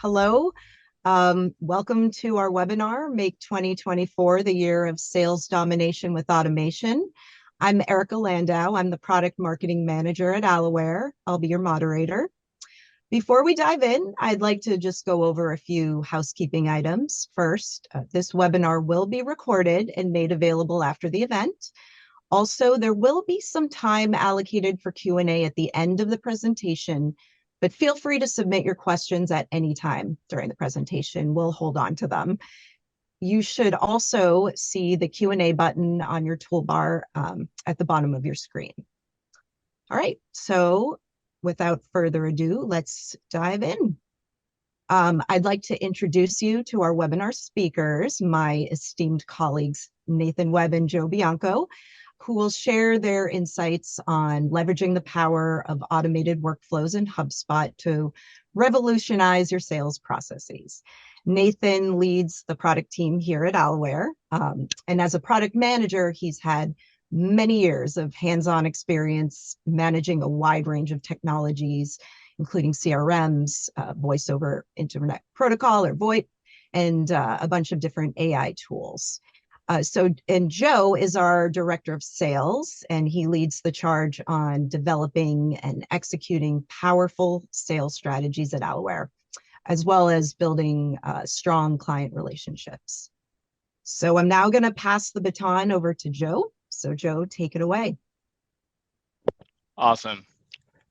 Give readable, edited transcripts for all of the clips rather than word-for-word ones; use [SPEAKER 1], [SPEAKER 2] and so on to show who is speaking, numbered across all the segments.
[SPEAKER 1] Hello. Welcome to our webinar, Make 2024 the Year of Sales Domination with Automation. I'm Erica Landau. I'm the Product Marketing Manager at Alaware. I'll be your moderator. Before we dive in, I'd like to just go over a few housekeeping items. First, this webinar will be recorded and made available after the event. Also, there will be some time allocated for Q&A at the end of the presentation, but feel free to submit your questions at any time during the presentation. We'll hold on to them. You should also see the Q&A button on your toolbar at the bottom of your screen. All right, so without further ado, let's dive in. I'd like to introduce you to our webinar speakers, my esteemed colleagues, Nathan Webb and Joe Bianco, who will share their insights on leveraging the power of automated workflows in HubSpot to revolutionize your sales processes. Nathan leads the product team here at Alaware, and as a product manager, he's had many years of hands-on experience managing a wide range of technologies, including CRMs, voice over internet protocol or VoIP, and a bunch of different AI tools. And Joe is our director of sales, and he leads the charge on developing and executing powerful sales strategies at Alaware, as well as building strong client relationships. So I'm now going to pass the baton over to Joe. So Joe, take it away.
[SPEAKER 2] Awesome.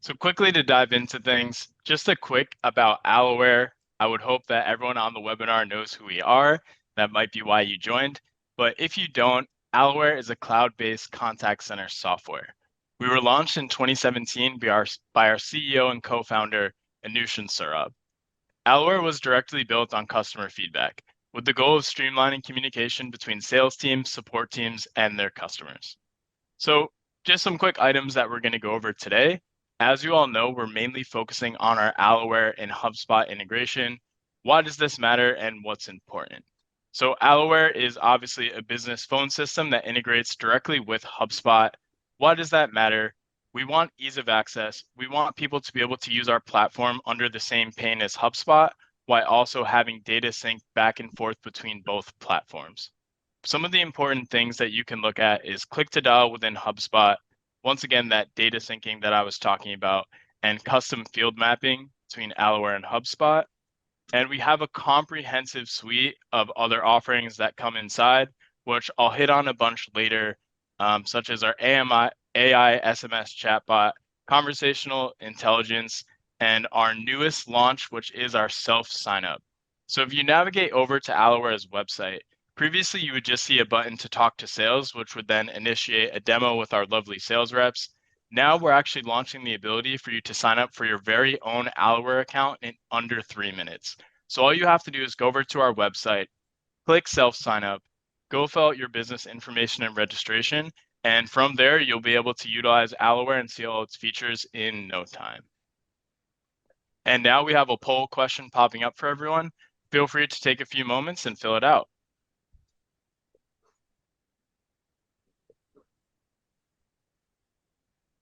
[SPEAKER 2] So quickly to dive into things, just a quick about Alaware. I would hope that everyone on the webinar knows who we are. That might be why you joined. But if you don't, Alaware is a cloud-based contact center software. We were launched in 2017 by our CEO and co-founder, Anushan Saurabh. Alaware was directly built on customer feedback, with the goal of streamlining communication between sales teams, support teams, and their customers. So just some quick items that we're going to go over today. As you all know, we're mainly focusing on our Alaware and HubSpot integration. Why does this matter and what's important? So Alaware is obviously a business phone system that integrates directly with HubSpot. Why does that matter? We want ease of access. We want people to be able to use our platform under the same pane as HubSpot, while also having data sync back and forth between both platforms. Some of the important things that you can look at is click to dial within HubSpot. Once again, that data syncing that I was talking about, and custom field mapping between Alaware and HubSpot. And we have a comprehensive suite of other offerings that come inside, which I'll hit on a bunch later, such as our AI SMS chatbot, conversational intelligence, and our newest launch, which is our self-signup. So if you navigate over to Alaware's website, previously you would just see a button to talk to sales, which would then initiate a demo with our lovely sales reps. Now we're actually launching the ability for you to sign up for your very own Alaware account in under 3 minutes. So all you have to do is go over to our website, click self-signup, go fill out your business information and registration, and from there you'll be able to utilize Alaware and see all its features in no time. And now we have a poll question popping up for everyone. Feel free to take a few moments and fill it out.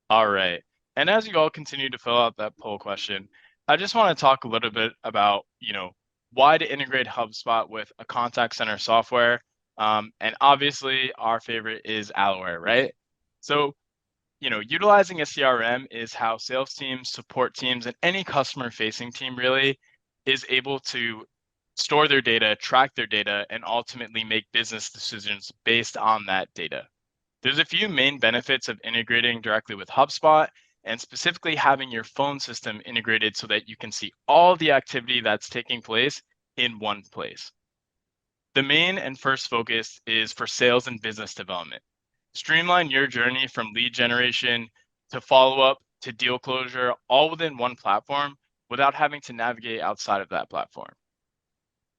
[SPEAKER 2] All right. And as you all continue to fill out that poll question, I just want to talk a little bit about, why to integrate HubSpot with a contact center software. And obviously our favorite is Alaware, right? So, utilizing a CRM is how sales teams, support teams, and any customer facing team really is able to store their data, track their data, and ultimately make business decisions based on that data. There's a few main benefits of integrating directly with HubSpot, and specifically having your phone system integrated so that you can see all the activity that's taking place in one place. The main and first focus is for sales and business development. Streamline your journey from lead generation to follow-up to deal closure, all within one platform without having to navigate outside of that platform.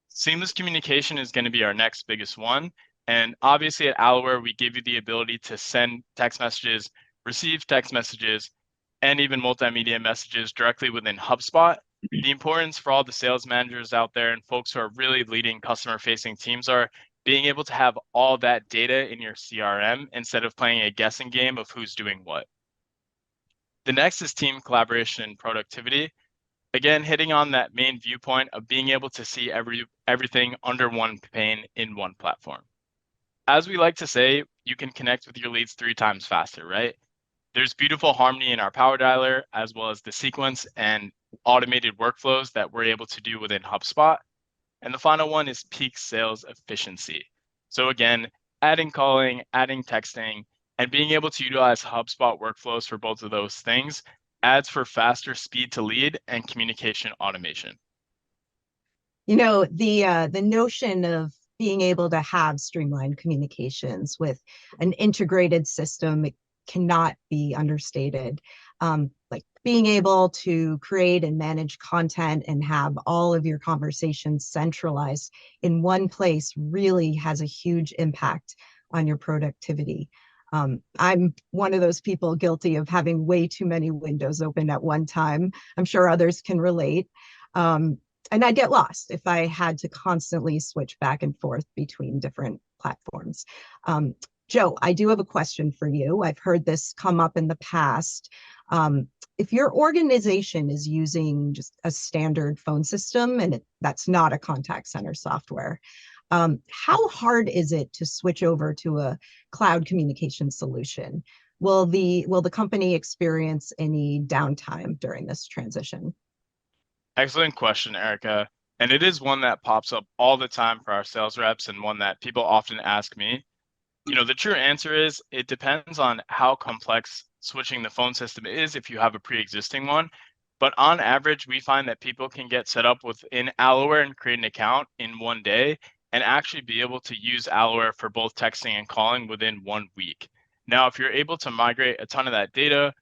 [SPEAKER 2] Seamless communication is going to be our next biggest one. And obviously at Alaware, we give you the ability to send text messages, receive text messages, and even multimedia messages directly within HubSpot. The importance for all the sales managers out there and folks who are really leading customer-facing teams are being able to have all that data in your CRM instead of playing a guessing game of who's doing what. The next is team collaboration and productivity. Again, hitting on that main viewpoint of being able to see everything under one pane in one platform. As we like to say, you can connect with your leads 3 times faster, right? There's beautiful harmony in our power dialer, as well as the sequence and automated workflows that we're able to do within HubSpot. And the final one is peak sales efficiency. So again, adding calling, adding texting, and being able to utilize HubSpot workflows for both of those things adds for faster speed to lead and communication automation.
[SPEAKER 1] The notion of being able to have streamlined communications with an integrated system cannot be understated. Like being able to create and manage content and have all of your conversations centralized in one place really has a huge impact on your productivity. I'm one of those people guilty of having way too many windows open at one time. I'm sure others can relate. And I'd get lost if I had to constantly switch back and forth between different platforms. Joe, I do have a question for you. I've heard this come up in the past. If your organization is using just a standard phone system and that's not a contact center software, how hard is it to switch over to a cloud communication solution? Will the company experience any downtime during this transition?
[SPEAKER 2] Excellent question, Erica. And it is one that pops up all the time for our sales reps and one that people often ask me. The true answer is it depends on how complex switching the phone system is if you have a pre-existing one. But on average, we find that people can get set up within Alloware and create an account in one day and actually be able to use Alloware for both texting and calling within 1 week. Now, if you're able to migrate a ton of that data,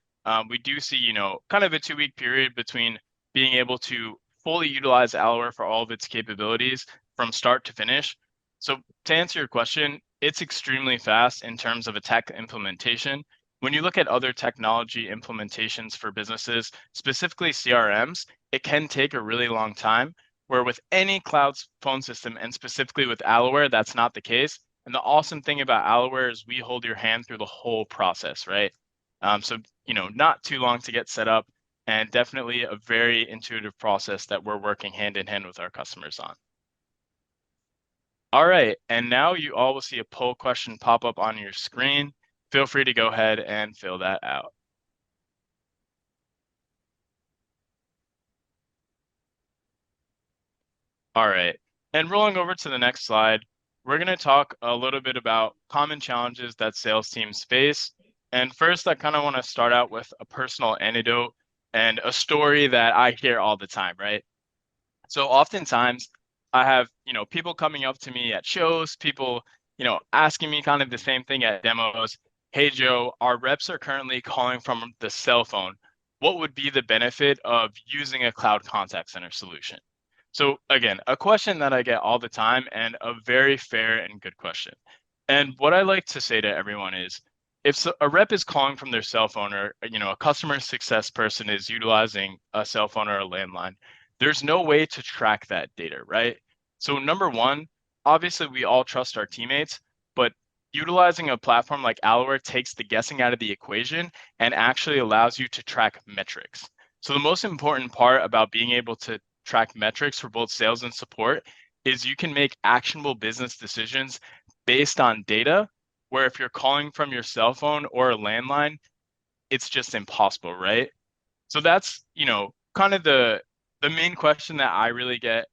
[SPEAKER 2] we do see, kind of a 2 week period between being able to fully utilize Alloware for all of its capabilities from start to finish. So to answer your question, it's extremely fast in terms of a tech implementation. When you look at other technology implementations for businesses, specifically CRMs, it can take a really long time, where with any cloud phone system and specifically with Alloware, that's not the case. And the awesome thing about Alloware is we hold your hand through the whole process, right? So, not too long to get set up and definitely a very intuitive process that we're working hand in hand with our customers on. All right, and now you all will see a poll question pop up on your screen. Feel free to go ahead and fill that out. All right, and rolling over to the next slide, we're going to talk a little bit about common challenges that sales teams face. And first, I kind of want to start out with a personal anecdote and a story that I hear all the time, right? So oftentimes I have, people coming up to me at shows, people, asking me kind of the same thing at demos. Hey, Joe, our reps are currently calling from the cell phone. What would be the benefit of using a cloud contact center solution? So again, a question that I get all the time and a very fair and good question. And what I like to say to everyone is, if a rep is calling from their cell phone or, a customer success person is utilizing a cell phone or a landline, there's no way to track that data, right? So number one, obviously we all trust our teammates, but utilizing a platform like Alloware takes the guessing out of the equation and actually allows you to track metrics. So the most important part about being able to track metrics for both sales and support is you can make actionable business decisions based on data, where if you're calling from your cell phone or a landline, it's just impossible, right? So that's, kind of the main question that I really get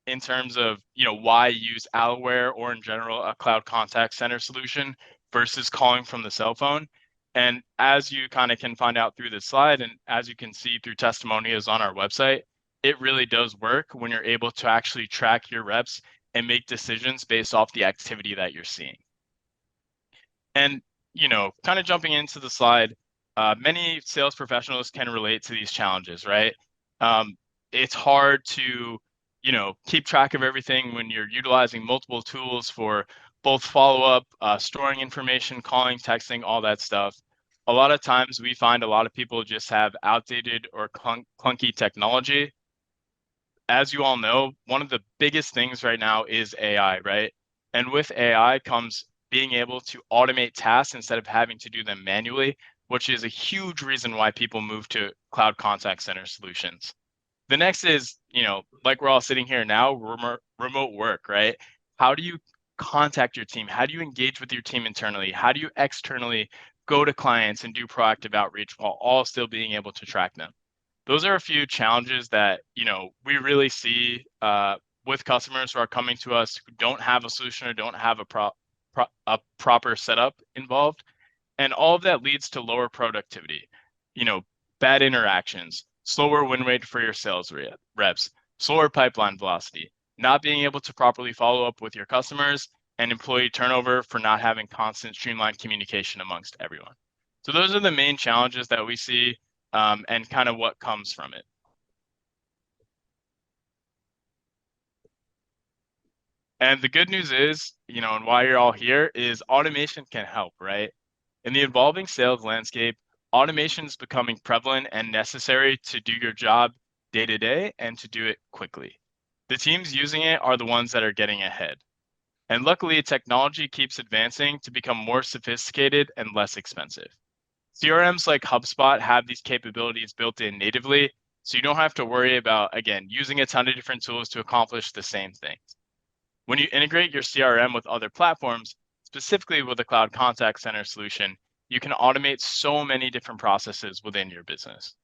[SPEAKER 2] in terms of, why use Alloware or in general a cloud contact center solution versus calling from the cell phone. And as you kind of can find out through this slide, and as you can see through testimonials on our website, it really does work when you're able to actually track your reps and make decisions based off the activity that you're seeing. And, kind of jumping into the slide, many sales professionals can relate to these challenges, right? It's hard to, keep track of everything when you're utilizing multiple tools for both follow-up, storing information, calling, texting, all that stuff. A lot of times we find a lot of people just have outdated or clunky technology. As you all know, one of the biggest things right now is AI, right? And with AI comes being able to automate tasks instead of having to do them manually, which is a huge reason why people move to cloud contact center solutions. The next is, like we're all sitting here now, remote work, right? How do you contact your team? How do you engage with your team internally? How do you externally go to clients and do proactive outreach while all still being able to track them? Those are a few challenges that, we really see with customers who are coming to us who don't have a solution or don't have a proper setup involved. And all of that leads to lower productivity, you know, bad interactions, slower win rate for your sales reps, slower pipeline velocity, not being able to properly follow up with your customers, and employee turnover for not having constant streamlined communication amongst everyone. So those are the main challenges that we see, and kind of what comes from it. And the good news is, and why you're all here is automation can help, right? In the evolving sales landscape, automation is becoming prevalent and necessary to do your job day to day and to do it quickly. The teams using it are the ones that are getting ahead. And luckily, technology keeps advancing to become more sophisticated and less expensive. CRMs like HubSpot have these capabilities built in natively, so you don't have to worry about, again, using a ton of different tools to accomplish the same things. When you integrate your CRM with other platforms, specifically with a cloud contact center solution, you can automate so many different processes within your business.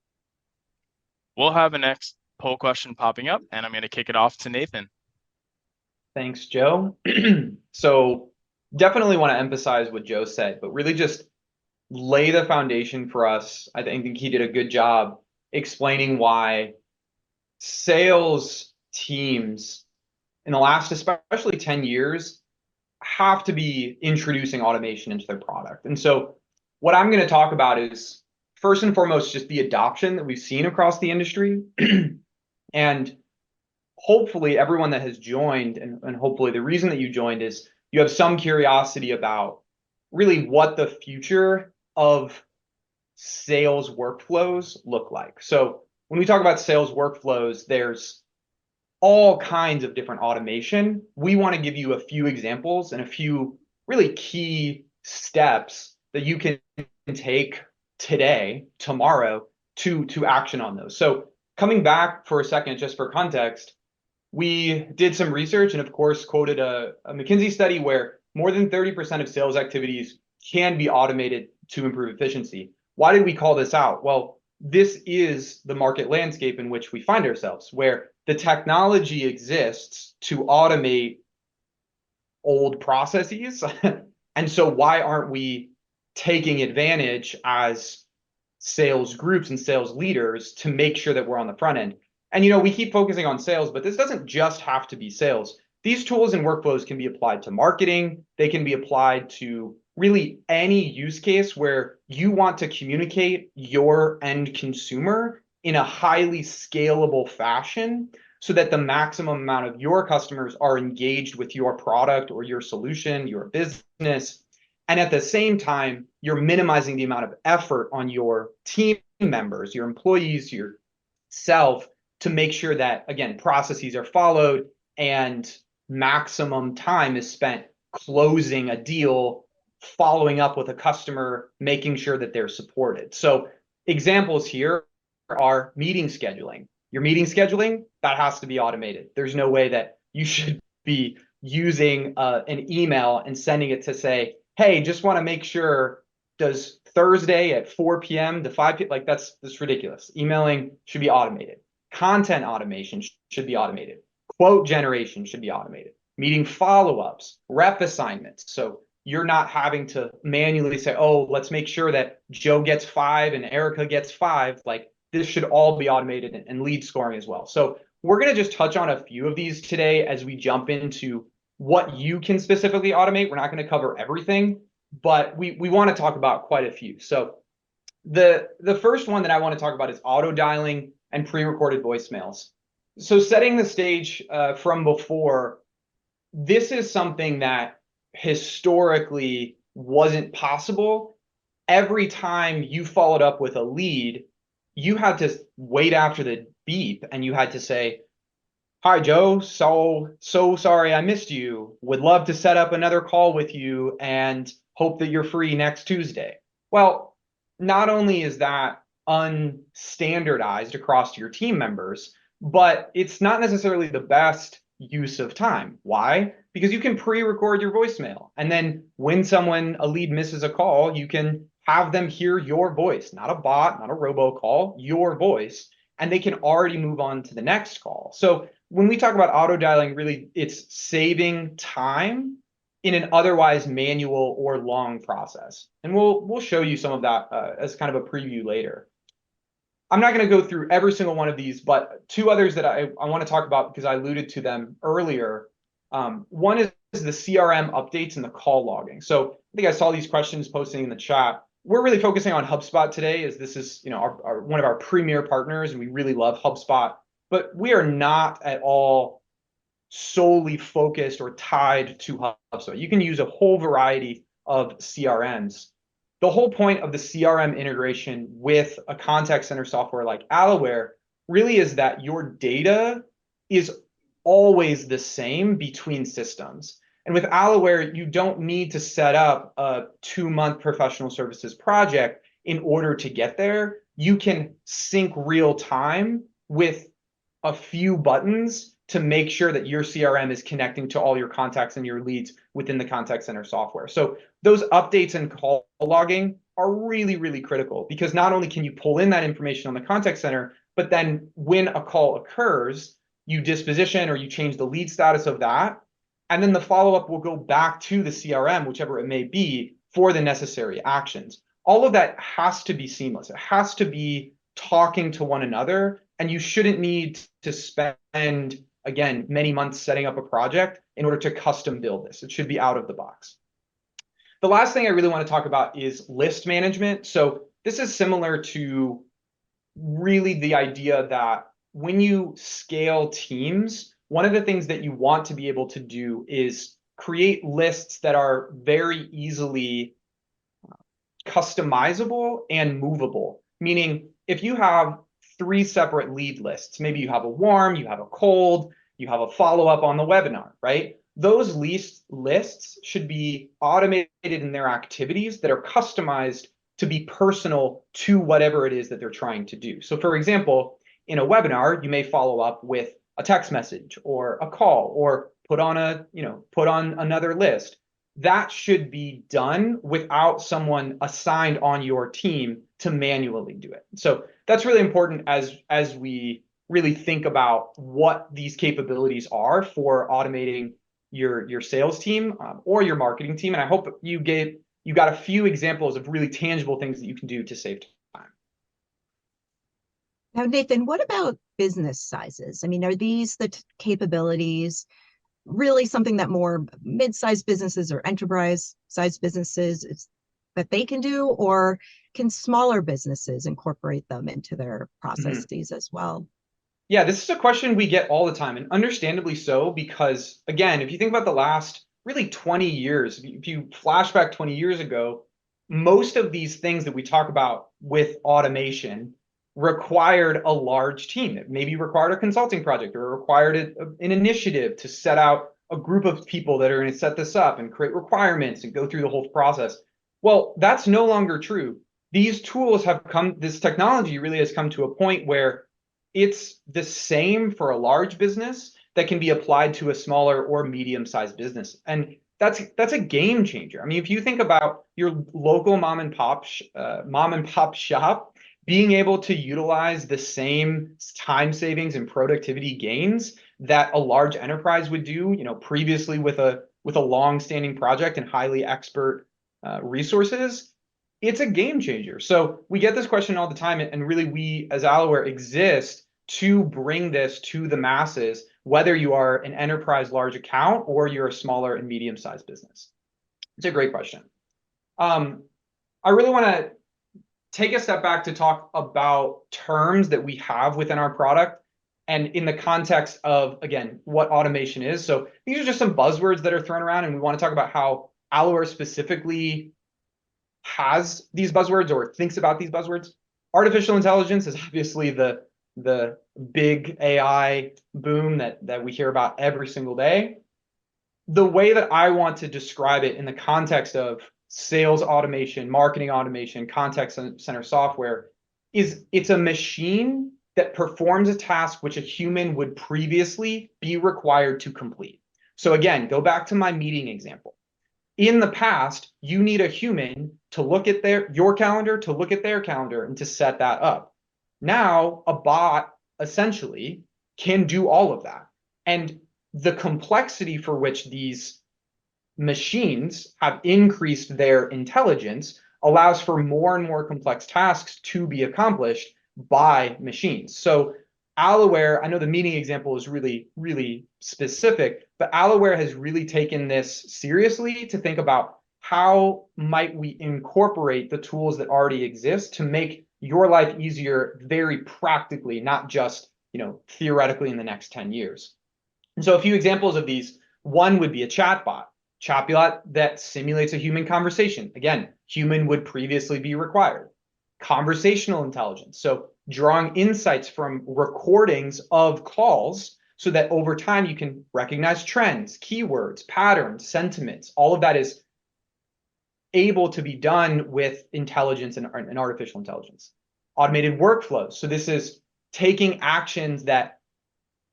[SPEAKER 2] We'll have a next poll question popping up, and I'm going to kick it off to Nathan.
[SPEAKER 3] Thanks, Joe. So definitely want to emphasize what Joe said, but really just lay the foundation for us. I think he did a good job explaining why sales teams in the last, especially 10 years, have to be introducing automation into their product. And so what I'm going to talk about is first and foremost, just the adoption that we've seen across the industry. And hopefully everyone that has joined, and hopefully the reason that you joined is you have some curiosity about really what the future of sales workflows look like. So when we talk about sales workflows, there's all kinds of different automation. We want to give you a few examples and a few really key steps that you can take today, tomorrow, to action on those. So coming back for a second, just for context, we did some research and of course quoted a McKinsey study where more than 30% of sales activities can be automated to improve efficiency. Why did we call this out? Well, this is the market landscape in which we find ourselves, where the technology exists to automate old processes. And so why aren't we taking advantage as sales groups and sales leaders to make sure that we're on the front end? And we keep focusing on sales, but this doesn't just have to be sales. These tools and workflows can be applied to marketing. They can be applied to really any use case where you want to communicate your end consumer in a highly scalable fashion so that the maximum amount of your customers are engaged with your product or your solution, your business. And at the same time, you're minimizing the amount of effort on your team members, your employees, yourself, to make sure that, again, processes are followed and maximum time is spent closing a deal, following up with a customer, making sure that they're supported. So examples here are meeting scheduling. Your meeting scheduling, that has to be automated. There's no way that you should be using an email and sending it to say, hey, just want to make sure, does Thursday at 4 p.m. to 5 p.m., like that's ridiculous. Emailing should be automated. Content automation should be automated. Quote generation should be automated. Meeting follow-ups, rep assignments. So you're not having to manually say, oh, let's make sure that Joe gets 5 and Erica gets 5. Like this should all be automated, and lead scoring as well. So we're going to just touch on a few of these today as we jump into what you can specifically automate. We're not going to cover everything, but we want to talk about quite a few. So the first one that I want to talk about is auto dialing and pre-recorded voicemails. So setting the stage from before, this is something that historically wasn't possible. Every time you followed up with a lead, you had to wait after the beep and you had to say, hi, Joe, so sorry I missed you. Would love to set up another call with you and hope that you're free next Tuesday. Well, not only is that unstandardized across your team members, but it's not necessarily the best use of time. Why? Because you can pre-record your voicemail, and then when a lead misses a call, you can have them hear your voice, not a bot, not a robocall, your voice, and they can already move on to the next call. So when we talk about auto dialing, really it's saving time in an otherwise manual or long process. And we'll show you some of that as kind of a preview later. I'm not going to go through every single one of these, but two others that I want to talk about because I alluded to them earlier. One is the CRM updates and the call logging. So I think I saw these questions posting in the chat. We're really focusing on HubSpot today, as this is one of our premier partners, and we really love HubSpot. But we are not at all solely focused or tied to HubSpot. You can use a whole variety of CRMs. The whole point of the CRM integration with a contact center software like Alaware really is that your data is always the same between systems. And with Alaware, you don't need to set up a 2-month professional services project in order to get there. You can sync real time with a few buttons to make sure that your CRM is connecting to all your contacts and your leads within the contact center software. So those updates and call logging are really, really critical, because not only can you pull in that information on the contact center, but then when a call occurs, you disposition or you change the lead status of that. And then the follow-up will go back to the CRM, whichever it may be, for the necessary actions. All of that has to be seamless. It has to be talking to one another, and you shouldn't need to spend, again, many months setting up a project in order to custom build this. It should be out of the box. The last thing I really want to talk about is list management. So this is similar to really the idea that when you scale teams, one of the things that you want to be able to do is create lists that are very easily customizable and movable. Meaning, if you have 3 separate lead lists, maybe you have a warm, you have a cold, you have a follow-up on the webinar, right? Those lists should be automated in their activities that are customized to be personal to whatever it is that they're trying to do. So for example, in a webinar, you may follow up with a text message or a call, or put on another list. That should be done without someone assigned on your team to manually do it. So that's really important as we really think about what these capabilities are for automating your sales team or your marketing team. And I hope you got a few examples of really tangible things that you can do to save time.
[SPEAKER 1] Now, Nathan, what about business sizes? I mean, are these the capabilities really something that more mid-sized businesses or enterprise-sized businesses that they can do, or can smaller businesses incorporate them into their processes as well?
[SPEAKER 3] Yeah, this is a question we get all the time, and understandably so, because again, if you think about the last really 20 years, if you flash back 20 years ago, most of these things that we talk about with automation required a large team. It maybe required a consulting project, or required an initiative to set out a group of people that are going to set this up and create requirements and go through the whole process. Well, that's no longer true. These tools have come, this technology really has come to a point where it's the same for a large business that can be applied to a smaller or medium-sized business. And that's a game changer. I mean, if you think about your local mom and pop shop being able to utilize the same time savings and productivity gains that a large enterprise would do, previously with a long-standing project and highly expert resources, it's a game changer. So we get this question all the time, and really we as Alaware exist to bring this to the masses, whether you are an enterprise large account or you're a smaller and medium-sized business. It's a great question. I really want to take a step back to talk about terms that we have within our product, and in the context of, again, what automation is. So these are just some buzzwords that are thrown around, and we want to talk about how Alaware specifically has these buzzwords or thinks about these buzzwords. Artificial intelligence is obviously the big AI boom that we hear about every single day. The way that I want to describe it in the context of sales automation, marketing automation, contact center software is it's a machine that performs a task which a human would previously be required to complete. So again, go back to my meeting example. In the past, you need a human to look at your calendar, to look at their calendar, and to set that up. Now, a bot essentially can do all of that. And the complexity for which these machines have increased their intelligence allows for more and more complex tasks to be accomplished by machines. So Alaware, I know the meeting example is really, really specific, but Alaware has really taken this seriously to think about how might we incorporate the tools that already exist to make your life easier very practically, not just, theoretically in the next 10 years. And so a few examples of these, one would be a chatbot that simulates a human conversation. Again, human would previously be required. Conversational intelligence, so drawing insights from recordings of calls so that over time you can recognize trends, keywords, patterns, sentiments. All of that is able to be done with intelligence and artificial intelligence. Automated workflows, so this is taking actions that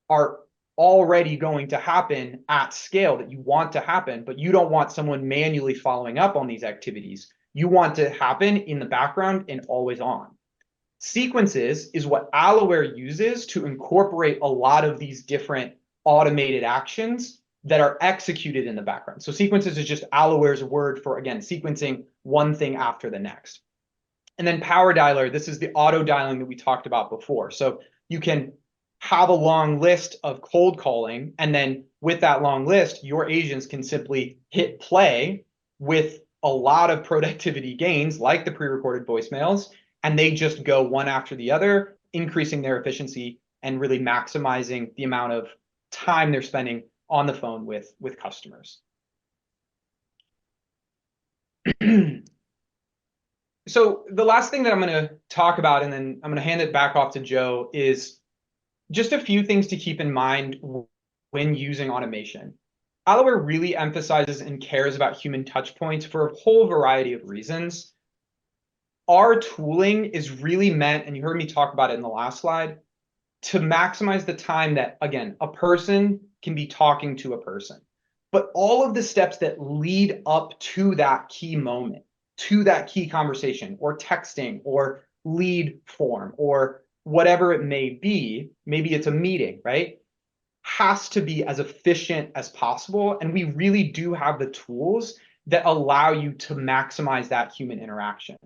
[SPEAKER 3] are already going to happen at scale that you want to happen, but you don't want someone manually following up on these activities. You want to happen in the background and always on. Sequences is what Alaware uses to incorporate a lot of these different automated actions that are executed in the background. So sequences is just Alaware's word for, again, sequencing one thing after the next. And then Power Dialer, this is the auto dialing that we talked about before. So you can have a long list of cold calling, and then with that long list, your agents can simply hit play with a lot of productivity gains, like the pre-recorded voicemails, and they just go one after the other, increasing their efficiency and really maximizing the amount of time they're spending on the phone with customers. So the last thing that I'm going to talk about, and then I'm going to hand it back off to Joe, is just a few things to keep in mind when using automation. Alaware really emphasizes and cares about human touch points for a whole variety of reasons. Our tooling is really meant, and you heard me talk about it in the last slide, to maximize the time that, again, a person can be talking to a person. But all of the steps that lead up to that key moment, to that key conversation, or texting, or lead form, or whatever it may be, maybe it's a meeting, right? Has to be as efficient as possible. And we really do have the tools that allow you to maximize that human interaction.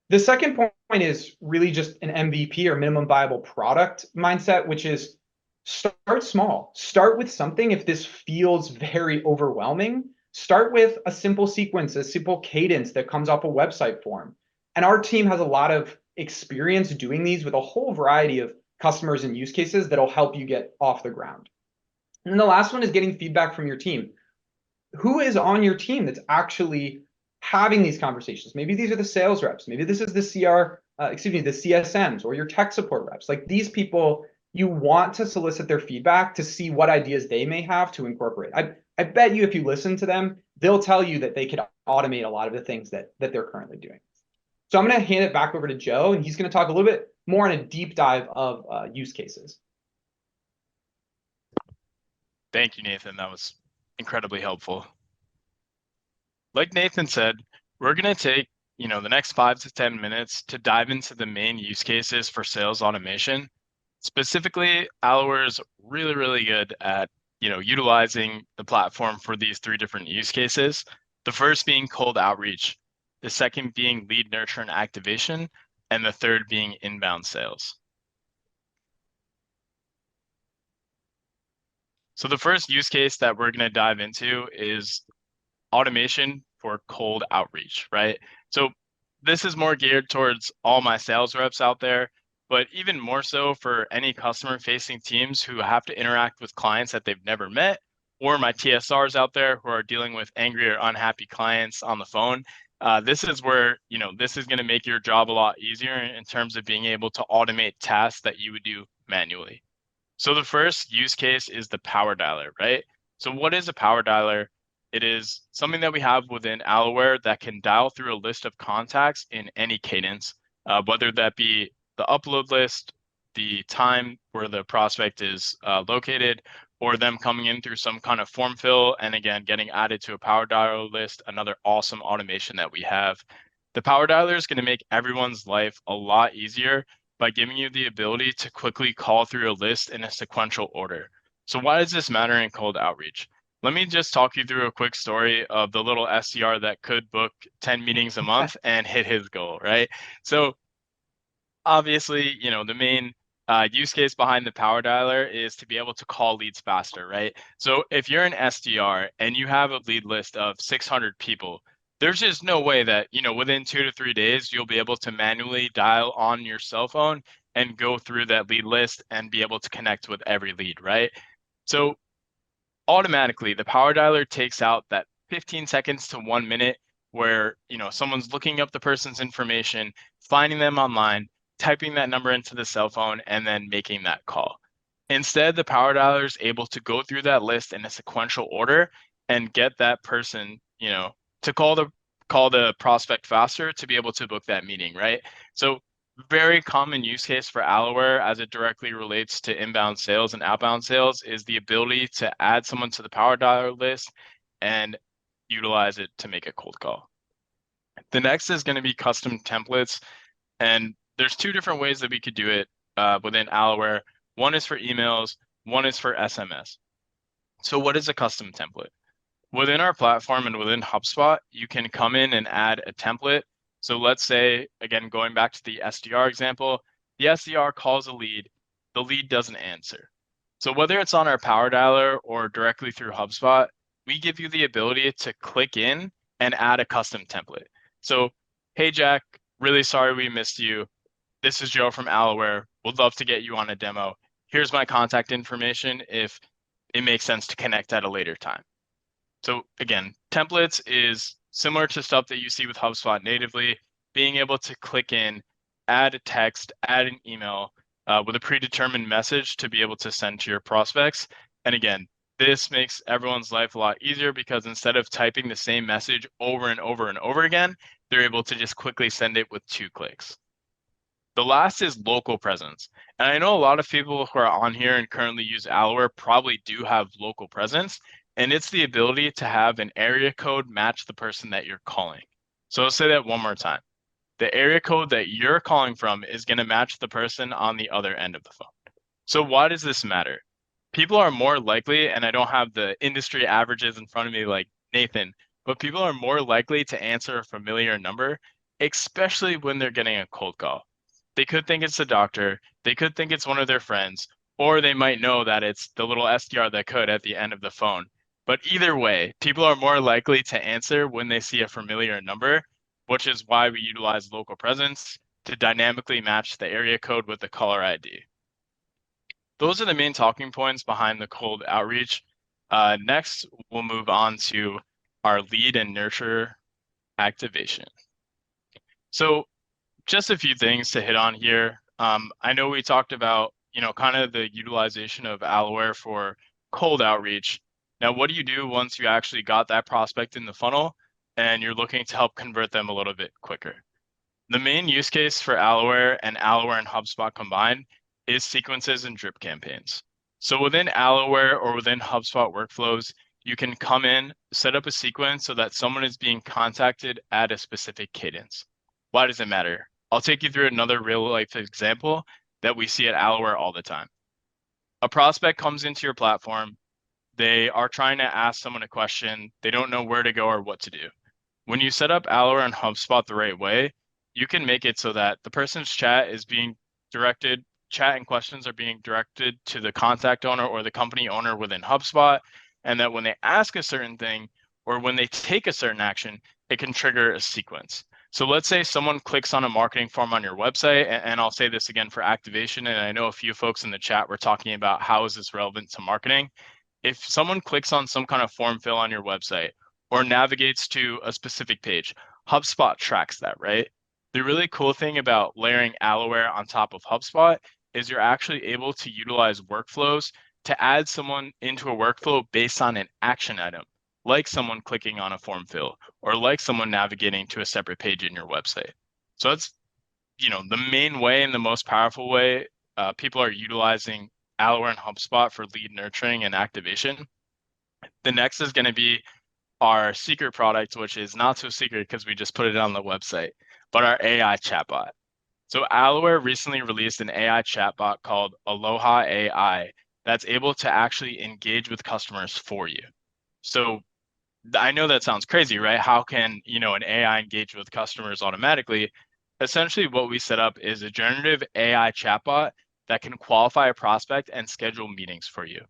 [SPEAKER 3] The second point is really just an MVP or minimum viable product mindset, which is start small. Start with something. If this feels very overwhelming, start with a simple sequence, a simple cadence that comes off a website form. And our team has a lot of experience doing these with a whole variety of customers and use cases that'll help you get off the ground. And then the last one is getting feedback from your team. Who is on your team that's actually having these conversations? Maybe these are the sales reps. Maybe this is the the CSMs or your tech support reps. Like these people, you want to solicit their feedback to see what ideas they may have to incorporate. I bet you if you listen to them, they'll tell you that they could automate a lot of the things that they're currently doing. So I'm going to hand it back over to Joe, and he's going to talk a little bit more on a deep dive of use cases.
[SPEAKER 2] Thank you, Nathan. That was incredibly helpful. Like Nathan said, we're going to take the next 5 to 10 minutes to dive into the main use cases for sales automation. Specifically, Alaware is really, really good at utilizing the platform for these 3 different use cases. The first being cold outreach, the second being lead nurture and activation, and the third being inbound sales. So the first use case that we're going to dive into is automation for cold outreach, right? So this is more geared towards all my sales reps out there, but even more so for any customer facing teams who have to interact with clients that they've never met, or my TSRs out there who are dealing with angry or unhappy clients on the phone. This is where, this is going to make your job a lot easier in terms of being able to automate tasks that you would do manually. So the first use case is the power dialer, right? So what is a power dialer? It is something that we have within Alaware that can dial through a list of contacts in any cadence, whether that be the upload list, the time where the prospect is located, or them coming in through some kind of form fill, and again, getting added to a power dialer list, another awesome automation that we have. The power dialer is going to make everyone's life a lot easier by giving you the ability to quickly call through a list in a sequential order. So why does this matter in cold outreach? Let me just talk you through a quick story of the little SDR that could book 10 meetings a month and hit his goal, right? So obviously, the main use case behind the power dialer is to be able to call leads faster, right? So if you're an SDR and you have a lead list of 600 people, there's just no way that, within 2 to 3 days, you'll be able to manually dial on your cell phone and go through that lead list and be able to connect with every lead, right? So automatically, the power dialer takes out that 15 seconds to 1 minute where, someone's looking up the person's information, finding them online, typing that number into the cell phone, and then making that call. Instead, the power dialer is able to go through that list in a sequential order and get that person, to call the prospect faster to be able to book that meeting, right? So very common use case for Alloware as it directly relates to inbound sales and outbound sales is the ability to add someone to the power dialer list and utilize it to make a cold call. The next is going to be custom templates. And there's two different ways that we could do it within Alloware. One is for emails, one is for SMS. So what is a custom template? Within our platform and within HubSpot, you can come in and add a template. So let's say, again, going back to the SDR example, the SDR calls a lead, the lead doesn't answer. So whether it's on our power dialer or directly through HubSpot, we give you the ability to click in and add a custom template. So, hey, Jack, really sorry we missed you. This is Joe from Alloware. Would love to get you on a demo. Here's my contact information if it makes sense to connect at a later time. So again, templates is similar to stuff that you see with HubSpot natively, being able to click in, add a text, add an email with a predetermined message to be able to send to your prospects. And again, this makes everyone's life a lot easier because instead of typing the same message over and over and over again, they're able to just quickly send it with 2 clicks. The last is local presence. And I know a lot of people who are on here and currently use Alloware probably do have local presence, and it's the ability to have an area code match the person that you're calling. So I'll say that one more time. The area code that you're calling from is going to match the person on the other end of the phone. So why does this matter? People are more likely, and I don't have the industry averages in front of me like Nathan, but people are more likely to answer a familiar number, especially when they're getting a cold call. They could think it's the doctor, they could think it's one of their friends, or they might know that it's the little SDR that could at the end of the phone. But either way, people are more likely to answer when they see a familiar number, which is why we utilize local presence to dynamically match the area code with the caller ID. Those are the main talking points behind the cold outreach. Next, we'll move on to our lead and nurture activation. So just a few things to hit on here. I know we talked about, kind of the utilization of Alloware for cold outreach. Now, what do you do once you actually got that prospect in the funnel and you're looking to help convert them a little bit quicker? The main use case for Alloware and HubSpot combined is sequences and drip campaigns. So within Alloware or within HubSpot workflows, you can come in, set up a sequence so that someone is being contacted at a specific cadence. Why does it matter? I'll take you through another real life example that we see at Alloware all the time. A prospect comes into your platform. They are trying to ask someone a question. They don't know where to go or what to do. When you set up Alloware and HubSpot the right way, you can make it so that the person's chat is being directed, chat and questions are being directed to the contact owner or the company owner within HubSpot, and that when they ask a certain thing or when they take a certain action, it can trigger a sequence. So let's say someone clicks on a marketing form on your website, and I'll say this again for activation, and I know a few folks in the chat were talking about how is this relevant to marketing. If someone clicks on some kind of form fill on your website or navigates to a specific page, HubSpot tracks that, right? The really cool thing about layering Alloware on top of HubSpot is you're actually able to utilize workflows to add someone into a workflow based on an action item, like someone clicking on a form fill or like someone navigating to a separate page in your website. So that's, the main way and the most powerful way people are utilizing Alloware and HubSpot for lead nurturing and activation. The next is going to be our secret product, which is not so secret because we just put it on the website, but our AI chatbot. So Alloware recently released an AI chatbot called Aloha AI that's able to actually engage with customers for you. So I know that sounds crazy, right? How can, an AI engage with customers automatically? Essentially, what we set up is a generative AI chatbot that can qualify a prospect and schedule meetings for you.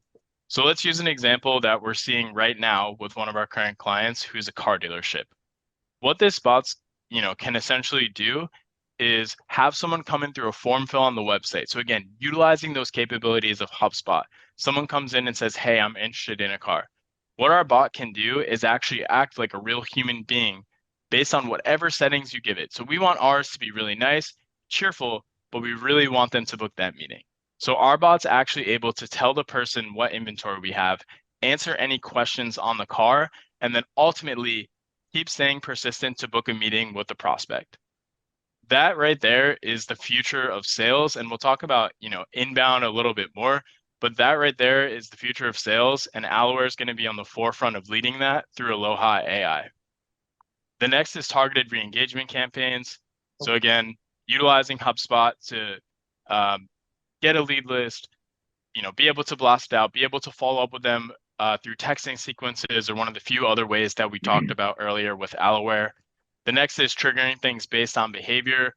[SPEAKER 2] So let's use an example that we're seeing right now with one of our current clients who's a car dealership. What this bot's, can essentially do is have someone come in through a form fill on the website. So again, utilizing those capabilities of HubSpot. Someone comes in and says, "Hey, I'm interested in a car." What our bot can do is actually act like a real human being based on whatever settings you give it. So we want ours to be really nice, cheerful, but we really want them to book that meeting. So our bot's actually able to tell the person what inventory we have, answer any questions on the car, and then ultimately keep staying persistent to book a meeting with the prospect. That right there is the future of sales. And we'll talk about, inbound a little bit more, but that right there is the future of sales. And Alloware is going to be on the forefront of leading that through Aloha AI. The next is targeted re-engagement campaigns. So again, utilizing HubSpot to get a lead list, be able to blast it out, be able to follow up with them through texting sequences or one of the few other ways that we talked about earlier with Alloware. The next is triggering things based on behavior,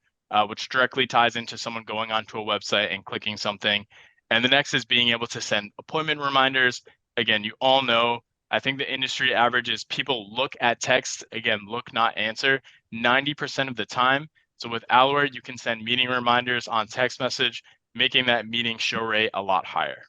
[SPEAKER 2] which directly ties into someone going onto a website and clicking something. And the next is being able to send appointment reminders. Again, you all know, I think the industry average is people look at text, again, look, not answer, 90% of the time. So with Alloware, you can send meeting reminders on text message, making that meeting show rate a lot higher.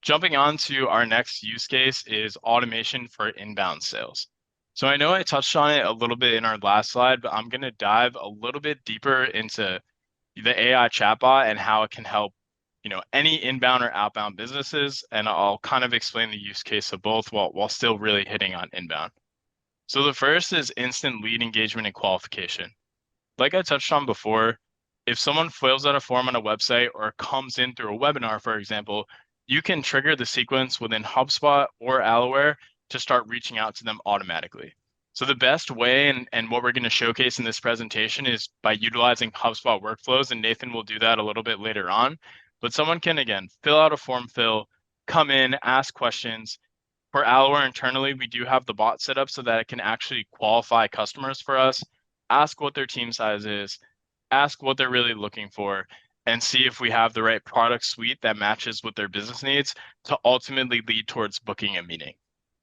[SPEAKER 2] Jumping on to our next use case is automation for inbound sales. So I know I touched on it a little bit in our last slide, but I'm going to dive a little bit deeper into the AI chatbot and how it can help, any inbound or outbound businesses. And I'll kind of explain the use case of both while still really hitting on inbound. So the first is instant lead engagement and qualification. Like I touched on before, if someone fills out a form on a website or comes in through a webinar, for example, you can trigger the sequence within HubSpot or Alloware to start reaching out to them automatically. So the best way and what we're going to showcase in this presentation is by utilizing HubSpot workflows, and Nathan will do that a little bit later on. But someone can, again, fill out a form fill, come in, ask questions. For Alloware internally, we do have the bot set up so that it can actually qualify customers for us, ask what their team size is, ask what they're really looking for, and see if we have the right product suite that matches with their business needs to ultimately lead towards booking a meeting.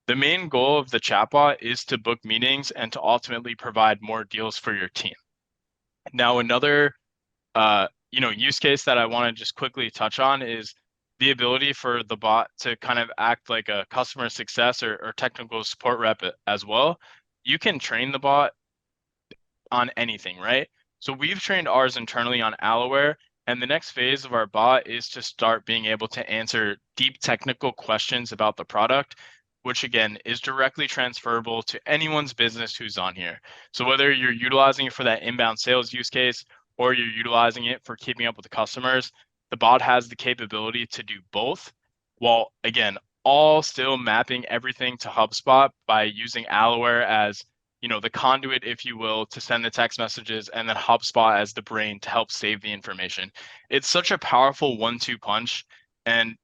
[SPEAKER 2] The main goal of the chatbot is to book meetings and to ultimately provide more deals for your team. Now, another use case that I want to just quickly touch on is the ability for the bot to kind of act like a customer success or technical support rep as well. You can train the bot on anything, right? So we've trained ours internally on Alloware, and the next phase of our bot is to start being able to answer deep technical questions about the product, which again is directly transferable to anyone's business who's on here. So whether you're utilizing it for that inbound sales use case or you're utilizing it for keeping up with the customers, the bot has the capability to do both, while again, all still mapping everything to HubSpot by using Alloware as the conduit, if you will, to send the text messages, and then HubSpot as the brain to help save the information. It's such a powerful 1-2 punch, and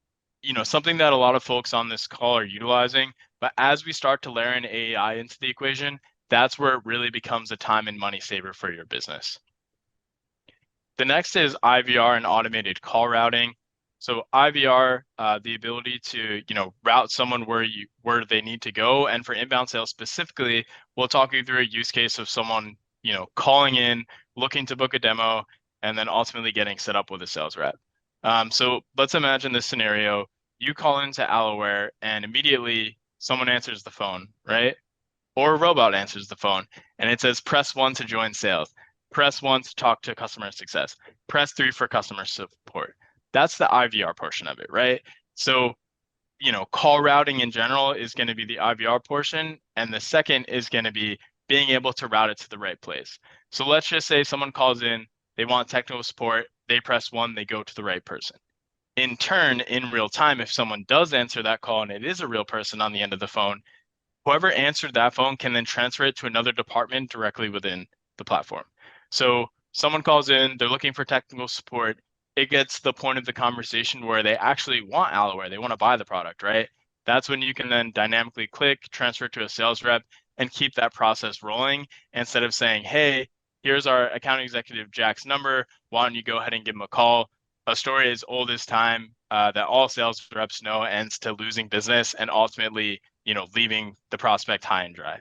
[SPEAKER 2] something that a lot of folks on this call are utilizing. But as we start to layer in AI into the equation, that's where it really becomes a time and money saver for your business. The next is IVR and automated call routing. So IVR, the ability to route someone where they need to go, and for inbound sales specifically, we'll talk you through a use case of someone calling in, looking to book a demo, and then ultimately getting set up with a sales rep. So let's imagine this scenario: you call into Alloware, and immediately someone answers the phone, right? Or a robot answers the phone, and it says press 1 to join sales, press 1 to talk to customer success, press 3 for customer support. That's the IVR portion of it, right? So, call routing in general is going to be the IVR portion. And the second is going to be being able to route it to the right place. So let's just say someone calls in, they want technical support, they press 1, they go to the right person. In turn, in real time, if someone does answer that call and it is a real person on the end of the phone, whoever answered that phone can then transfer it to another department directly within the platform. So someone calls in, they're looking for technical support. It gets to the point of the conversation where they actually want Alaware, they want to buy the product, right? That's when you can then dynamically click, transfer to a sales rep, and keep that process rolling instead of saying, hey, here's our account executive Jack's number. Why don't you go ahead and give him a call? A story as old as time that all sales reps know ends to losing business and ultimately, leaving the prospect high and dry.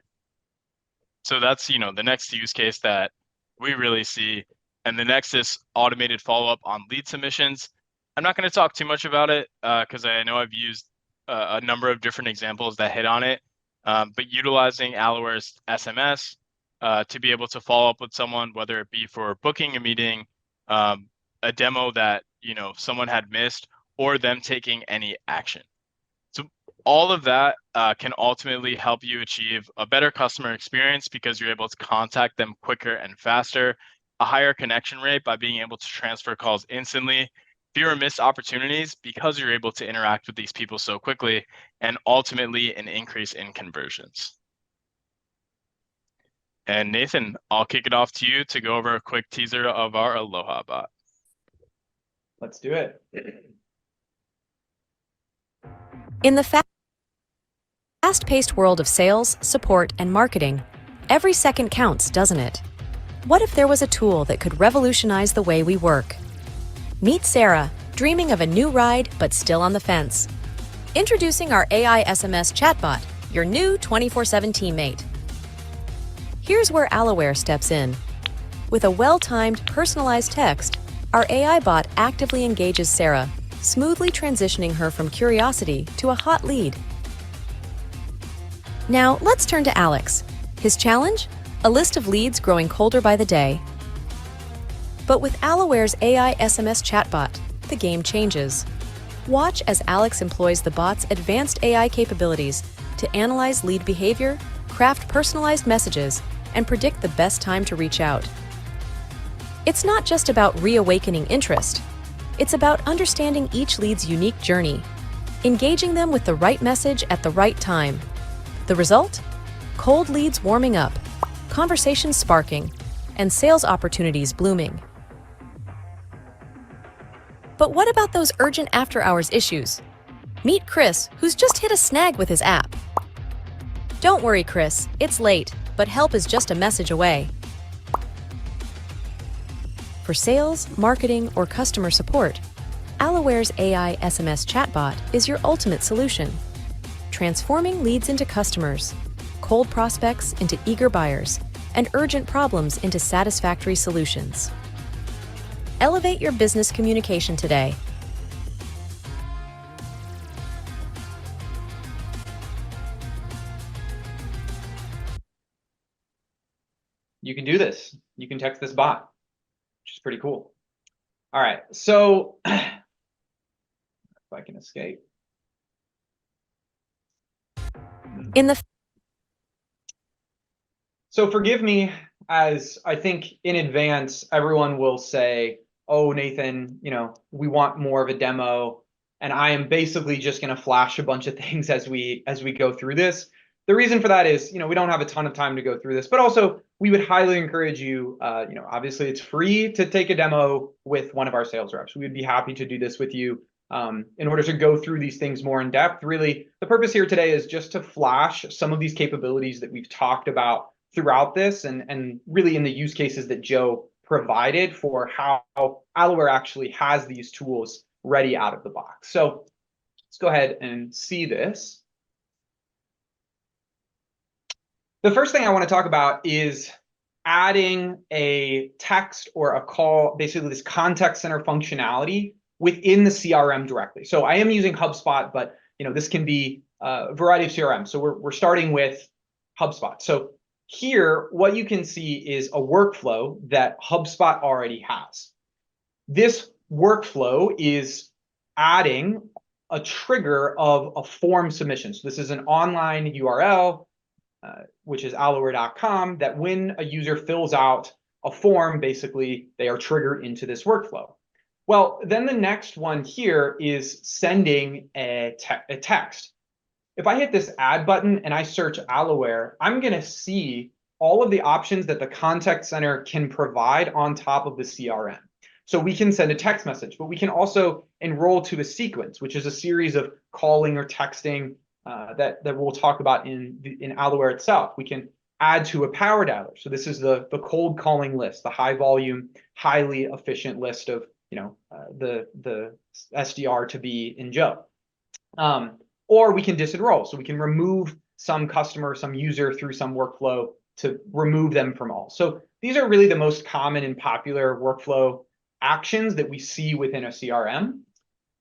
[SPEAKER 2] So that's, the next use case that we really see. And the next is automated follow-up on lead submissions. I'm not going to talk too much about it because I know I've used a number of different examples that hit on it. But utilizing Alaware's SMS to be able to follow up with someone, whether it be for booking a meeting, a demo that someone had missed, or them taking any action. So all of that can ultimately help you achieve a better customer experience because you're able to contact them quicker and faster, a higher connection rate by being able to transfer calls instantly, fewer missed opportunities because you're able to interact with these people so quickly, and ultimately an increase in conversions. And Nathan, I'll kick it off to you to go over a quick teaser of our Aloha bot.
[SPEAKER 3] Let's do it.
[SPEAKER 4] In the fast-paced world of sales, support, and marketing, every second counts, doesn't it? What if there was a tool that could revolutionize the way we work? Meet Sarah, dreaming of a new ride but still on the fence. Introducing our AI SMS chatbot, your new 24/7 teammate. Here's where Alaware steps in. With a well-timed, personalized text, our AI bot actively engages Sarah, smoothly transitioning her from curiosity to a hot lead. Now, let's turn to Alex. His challenge? A list of leads growing colder by the day. But with Alaware's AI SMS chatbot, the game changes. Watch as Alex employs the bot's advanced AI capabilities to analyze lead behavior, craft personalized messages, and predict the best time to reach out. It's not just about reawakening interest. It's about understanding each lead's unique journey, engaging them with the right message at the right time. The result? Cold leads warming up, conversations sparking, and sales opportunities blooming. But what about those urgent after-hours issues? Meet Chris, who's just hit a snag with his app. Don't worry, Chris, it's late, but help is just a message away. For sales, marketing, or customer support, Alaware's AI SMS chatbot is your ultimate solution. Transforming leads into customers, cold prospects into eager buyers, and urgent problems into satisfactory solutions. Elevate your business communication today.
[SPEAKER 3] You can do this. You can text this bot, which is pretty cool. All right, so if I can escape. So forgive me, as I think in advance, everyone will say, oh, Nathan, we want more of a demo. And I am basically just going to flash a bunch of things as we go through this. The reason for that is, we don't have a ton of time to go through this, but also we would highly encourage you, obviously it's free to take a demo with one of our sales reps. We would be happy to do this with you in order to go through these things more in depth. Really, the purpose here today is just to flash some of these capabilities that we've talked about throughout this and really in the use cases that Joe provided for how Alaware actually has these tools ready out of the box. So let's go ahead and see this. The first thing I want to talk about is adding a text or a call, basically this contact center functionality within the CRM directly. So I am using HubSpot, but this can be a variety of CRM. So we're starting with HubSpot. So here, what you can see is a workflow that HubSpot already has. This workflow is adding a trigger of a form submission. So this is an online URL, which is alaware.com, that when a user fills out a form, basically they are triggered into this workflow. Well, then the next one here is sending a text. If I hit this add button and I search Alaware, I'm going to see all of the options that the contact center can provide on top of the CRM. So we can send a text message, but we can also enroll to a sequence, which is a series of calling or texting that we'll talk about in Alaware itself. We can add to a power dialer. So this is the cold calling list, the high volume, highly efficient list of the SDR to be in Joe. Or we can disenroll. So we can remove some customer, some user through some workflow to remove them from all. So these are really the most common and popular workflow actions that we see within a CRM.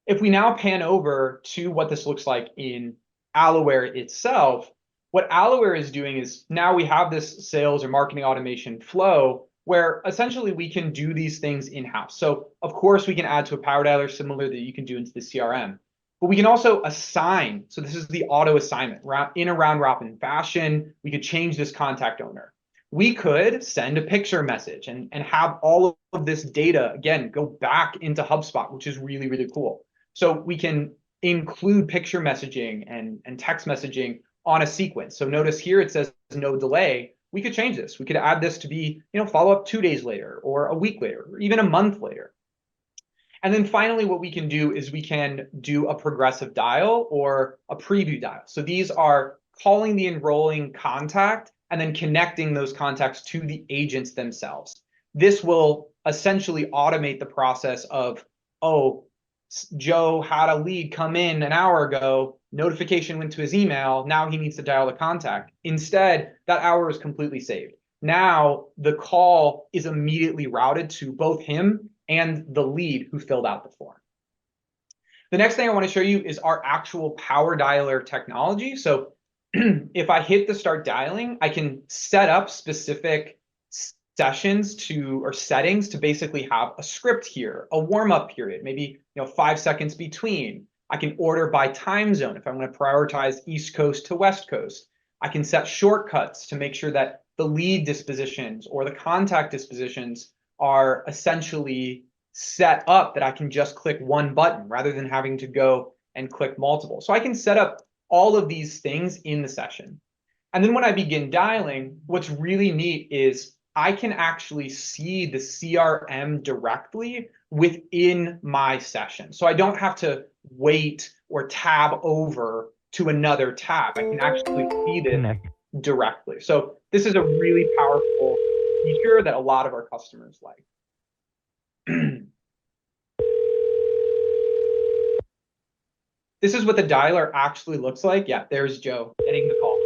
[SPEAKER 3] If we now pan over to what this looks like in Alaware itself, what Alaware is doing is now we have this sales or marketing automation flow where essentially we can do these things in-house. So of course we can add to a power dialer similar that you can do into the CRM, but we can also assign. So this is the auto assignment in a round robin fashion. We could change this contact owner. We could send a picture message and have all of this data, again, go back into HubSpot, which is really, really cool. So we can include picture messaging and text messaging on a sequence. So notice here it says no delay. We could change this. We could add this to be, follow up 2 days later or a week later, or even a month later. And then finally, what we can do is we can do a progressive dial or a preview dial. So these are calling the enrolling contact and then connecting those contacts to the agents themselves. This will essentially automate the process of, oh, Joe had a lead come in an hour ago, notification went to his email, now he needs to dial the contact. Instead, that hour is completely saved. Now the call is immediately routed to both him and the lead who filled out the form. The next thing I want to show you is our actual power dialer technology. So if I hit the start dialing, I can set up specific sessions or settings to basically have a script here, a warm-up period, maybe 5 seconds between. I can order by time zone if I want to prioritize East Coast to West Coast. I can set shortcuts to make sure that the lead dispositions or the contact dispositions are essentially set up that I can just click one button rather than having to go and click multiple. So I can set up all of these things in the session. And then when I begin dialing, what's really neat is I can actually see the CRM directly within my session. So I don't have to wait or tab over to another tab. I can actually see this directly. So this is a really powerful feature that a lot of our customers like. This is what the dialer actually looks like. Yeah, there's Joe getting the call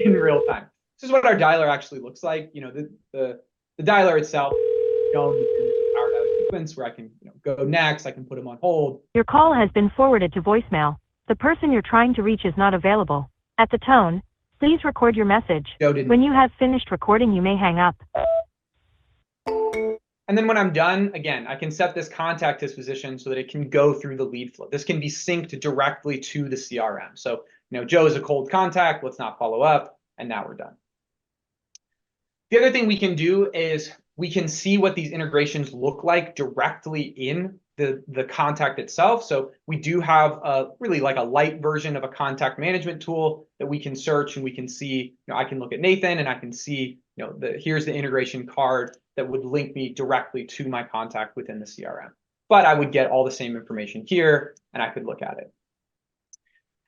[SPEAKER 3] in real time. This is what our dialer actually looks like. The dialer itself shown in this power dialer sequence where I can go next. I can put them on hold.
[SPEAKER 5] Your call has been forwarded to voicemail. The person you're trying to reach is not available. At the tone, please record your message. When you have finished recording, you may hang up.
[SPEAKER 3] And then when I'm done, again, I can set this contact disposition so that it can go through the lead flow. This can be synced directly to the CRM. So, Joe is a cold contact. Let's not follow up. And now we're done. The other thing we can do is we can see what these integrations look like directly in the contact itself. So we do have really like a light version of a contact management tool that we can search and we can see, I can look at Nathan and I can see, here's the integration card that would link me directly to my contact within the CRM. But I would get all the same information here and I could look at it.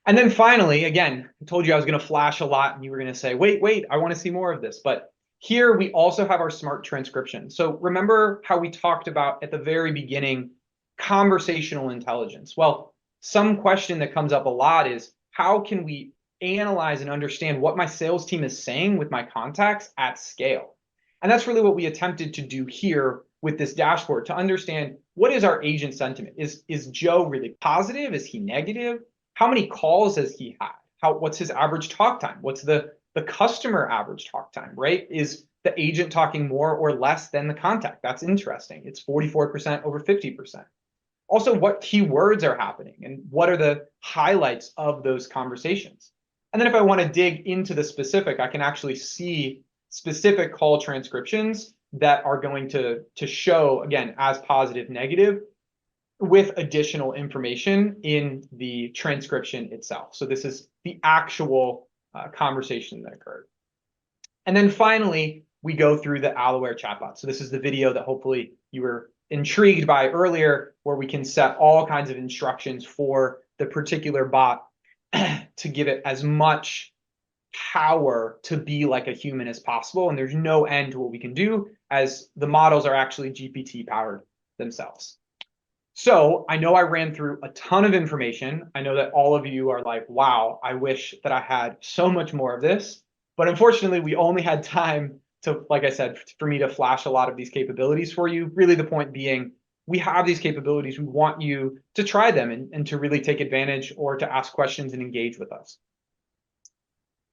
[SPEAKER 3] And then finally, again, I told you I was going to flash a lot and you were going to say, wait, I want to see more of this. But here we also have our smart transcription. So remember how we talked about at the very beginning, conversational intelligence. Well, some question that comes up a lot is how can we analyze and understand what my sales team is saying with my contacts at scale? And that's really what we attempted to do here with this dashboard to understand what is our agent sentiment. Is Joe really positive? Is he negative? How many calls has he had? What's his average talk time? What's the customer average talk time, right? Is the agent talking more or less than the contact? That's interesting. It's 44% over 50%. Also, what keywords are happening and what are the highlights of those conversations? And then if I want to dig into the specific, I can actually see specific call transcriptions that are going to show, again, as positive, negative, with additional information in the transcription itself. So this is the actual conversation that occurred. And then finally, we go through the Alaware chatbot. So this is the video that hopefully you were intrigued by earlier, where we can set all kinds of instructions for the particular bot to give it as much power to be like a human as possible. And there's no end to what we can do, as the models are actually GPT powered themselves. So I know I ran through a ton of information. I know that all of you are like, wow, I wish that I had so much more of this. But unfortunately, we only had time to, like I said, for me to flash a lot of these capabilities for you. Really, the point being, we have these capabilities. We want you to try them and to really take advantage, or to ask questions and engage with us.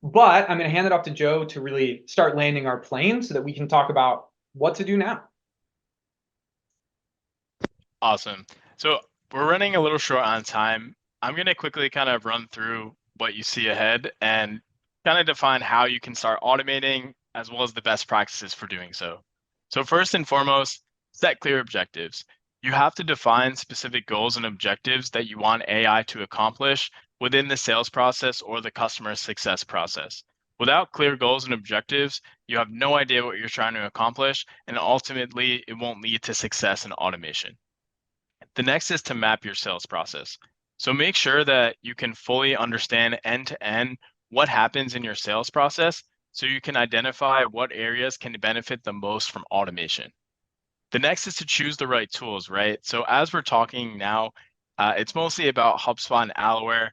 [SPEAKER 3] But I'm going to hand it off to Joe to really start landing our plane so that we can talk about what to do now.
[SPEAKER 2] Awesome. So we're running a little short on time. I'm going to quickly kind of run through what you see ahead and kind of define how you can start automating, as well as the best practices for doing so. So first and foremost, set clear objectives. You have to define specific goals and objectives that you want AI to accomplish within the sales process or the customer success process. Without clear goals and objectives, you have no idea what you're trying to accomplish, and ultimately it won't lead to success and automation. The next is to map your sales process. So make sure that you can fully understand end to end what happens in your sales process, so you can identify what areas can benefit the most from automation. The next is to choose the right tools, right? So as we're talking now, it's mostly about HubSpot and Alaware.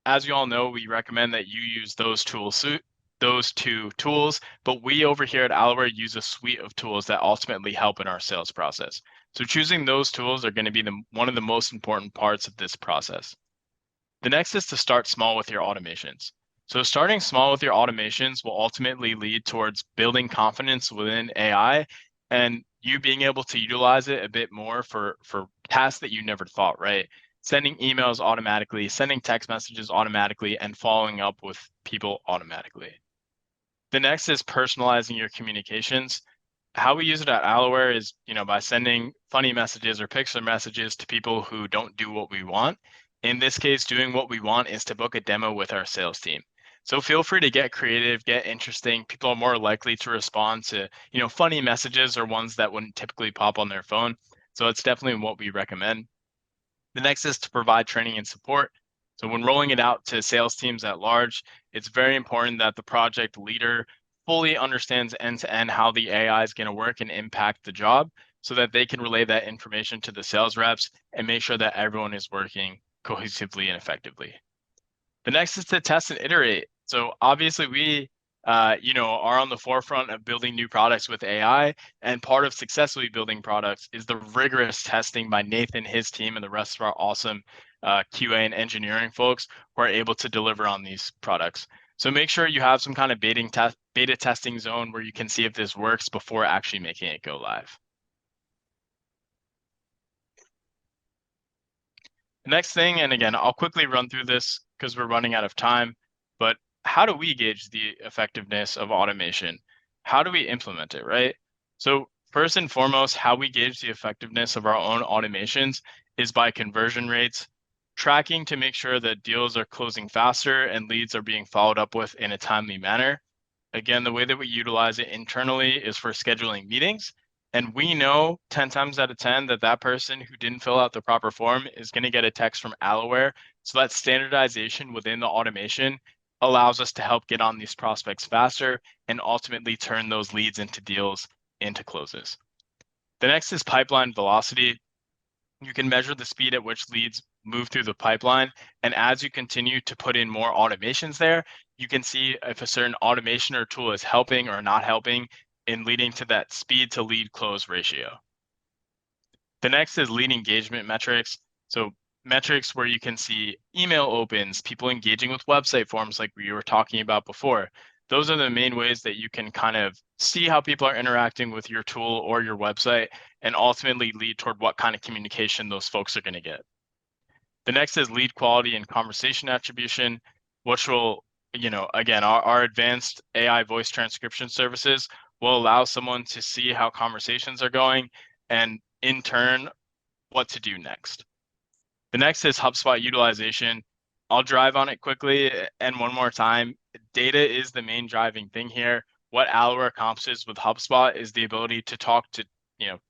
[SPEAKER 2] As you all know, we recommend that you use those two tools, but we over here at Alaware use a suite of tools that ultimately help in our sales process. So choosing those tools are going to be one of the most important parts of this process. The next is to start small with your automations. So starting small with your automations will ultimately lead towards building confidence within AI and you being able to utilize it a bit more for tasks that you never thought, right? Sending emails automatically, sending text messages automatically, and following up with people automatically. The next is personalizing your communications. How we use it at Alaware is, by sending funny messages or picture messages to people who don't do what we want. In this case, doing what we want is to book a demo with our sales team. So feel free to get creative, get interesting. People are more likely to respond to, funny messages or ones that wouldn't typically pop on their phone. So it's definitely what we recommend. The next is to provide training and support. So when rolling it out to sales teams at large, it's very important that the project leader fully understands end-to-end how the AI is going to work and impact the job, so that they can relay that information to the sales reps and make sure that everyone is working cohesively and effectively. The next is to test and iterate. So obviously we are on the forefront of building new products with AI, and part of successfully building products is the rigorous testing by Nathan, his team, and the rest of our awesome QA and engineering folks who are able to deliver on these products. So make sure you have some kind of beta testing zone where you can see if this works before actually making it go live. The next thing, and again, I'll quickly run through this because we're running out of time, but how do we gauge the effectiveness of automation? How do we implement it, right? So first and foremost, how we gauge the effectiveness of our own automations is by conversion rates, tracking to make sure that deals are closing faster and leads are being followed up with in a timely manner. Again, the way that we utilize it internally is for scheduling meetings. And we know 10 times out of 10 that that person who didn't fill out the proper form is going to get a text from Alaware. So that standardization within the automation allows us to help get on these prospects faster and ultimately turn those leads into deals, into closes. The next is pipeline velocity. You can measure the speed at which leads move through the pipeline. And as you continue to put in more automations there, you can see if a certain automation or tool is helping or not helping in leading to that speed to lead close ratio. The next is lead engagement metrics. So metrics where you can see email opens, people engaging with website forms like we were talking about before. Those are the main ways that you can kind of see how people are interacting with your tool or your website and ultimately lead toward what kind of communication those folks are going to get. The next is lead quality and conversation attribution, which will, again, our advanced AI voice transcription services will allow someone to see how conversations are going and in turn, what to do next. The next is HubSpot utilization. I'll drive on it quickly and one more time. Data is the main driving thing here. What Alloware accomplishes with HubSpot is the ability to talk to,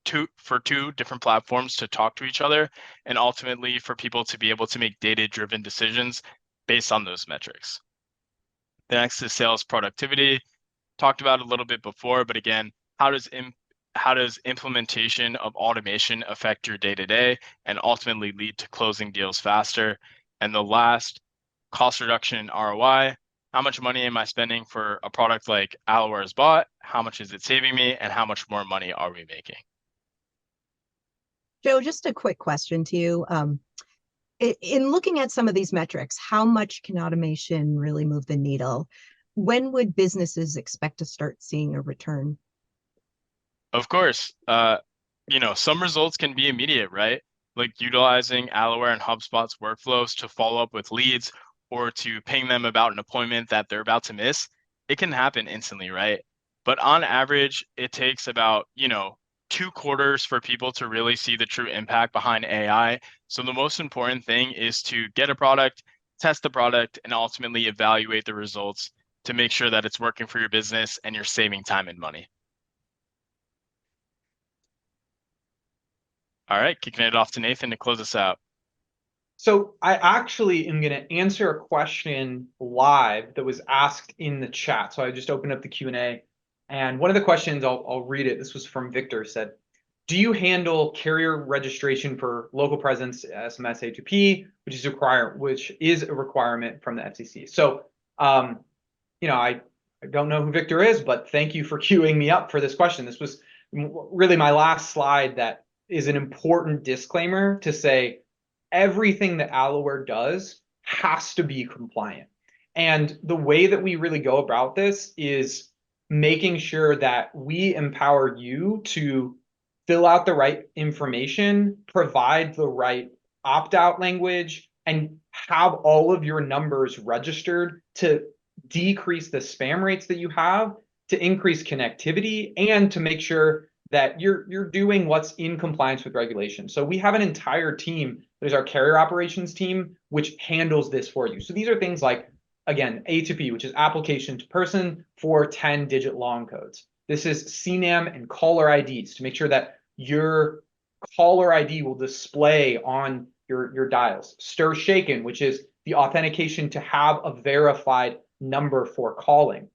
[SPEAKER 2] two different platforms to talk to each other, and ultimately for people to be able to make data-driven decisions based on those metrics. The next is sales productivity. Talked about a little bit before, but again, how does implementation of automation affect your day-to-day and ultimately lead to closing deals faster? And the last, cost reduction and ROI. How much money am I spending for a product like Alloware's Bot? How much is it saving me? And how much more money are we making?
[SPEAKER 1] Joe, just a quick question to you. In looking at some of these metrics, how much can automation really move the needle? When would businesses expect to start seeing a return?
[SPEAKER 2] Of course, some results can be immediate, right? Like utilizing Alloware and HubSpot's workflows to follow up with leads or to ping them about an appointment that they're about to miss. It can happen instantly, right? But on average, it takes about, 2 quarters for people to really see the true impact behind AI. So the most important thing is to get a product, test the product, and ultimately evaluate the results to make sure that it's working for your business and you're saving time and money. All right, kicking it off to Nathan to close us out.
[SPEAKER 3] So I actually am going to answer a question live that was asked in the chat. So I just opened up the Q&A. And one of the questions, I'll read it. This was from Victor, said, do you handle carrier registration for local presence SMS A2P, which is a requirement from the FCC? So, I don't know who Victor is, but thank you for queuing me up for this question. This was really my last slide that is an important disclaimer to say everything that Alloware does has to be compliant. And the way that we really go about this is making sure that we empower you to fill out the right information, provide the right opt-out language, and have all of your numbers registered to decrease the spam rates that you have, to increase connectivity, and to make sure that you're doing what's in compliance with regulation. So we have an entire team, there's our carrier operations team, which handles this for you. So these are things like, again, A2P, which is application to person for 10-digit long codes. This is CNAM and caller IDs to make sure that your caller ID will display on your dials. Stir shaken, which is the authentication to have a verified number for calling.